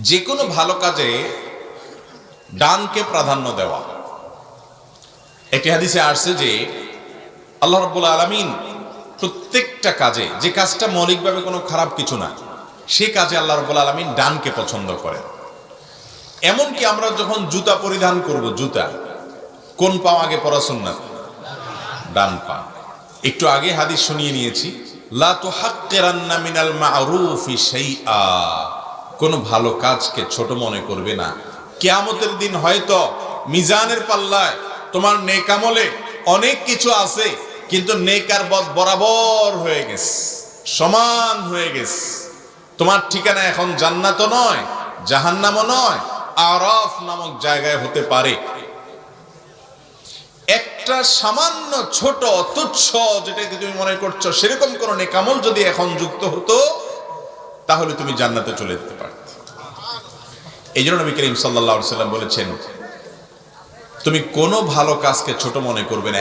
যে কোনো ভালো কাজে ডানকে প্রাধান্য দেওয়া। একটি হাদিসে আসছে যে আল্লাহ রাব্বুল আলামিন প্রত্যেকটা কাজে, যে কাজটা মৌলিকভাবে কোনো খারাপ কিছু না, সে কাজে আল্লাহ রাব্বুল আলামিন ডানকে পছন্দ করেন। এমনকি আমরা যখন জুতা পরিধান করব, জুতা কোন পা আগে পরা সুন্নাত? ডান পা। একটু আগে হাদিস শুনিয়ে নিয়েছি, লা তুহাক্কিরান্না মিনাল মা'রুফি শাইআ, কোন ভালো কাজকে ছোট মনে করবে না। কিয়ামতের দিন হয়তো মিজানের পাল্লায় তোমার নেক আমলে অনেক কিছু আছে, কিন্তু নেক আর বদ বরাবর হয়ে গেছে, সমান হয়ে গেছে। তোমার ঠিকানা এখন জান্নাতও নয়, জাহান্নামও নয়, আরাফ নামক জায়গায় হতে পারে। একটা সামান্য ছোট তুচ্ছ, যেটাকে তুমি মনে করছো সেরকম কোন নেক আমল যদি এখন যুক্ত হতো, তাহলে তুমি জান্নাতে চলে যেতে পারতে। এই জন্য নবী করিম সাল্লাল্লাহু আলাইহি ওয়াসাল্লাম বলেছেন, তুমি কোনো ভালো কাজকে ছোট মনে করবে না।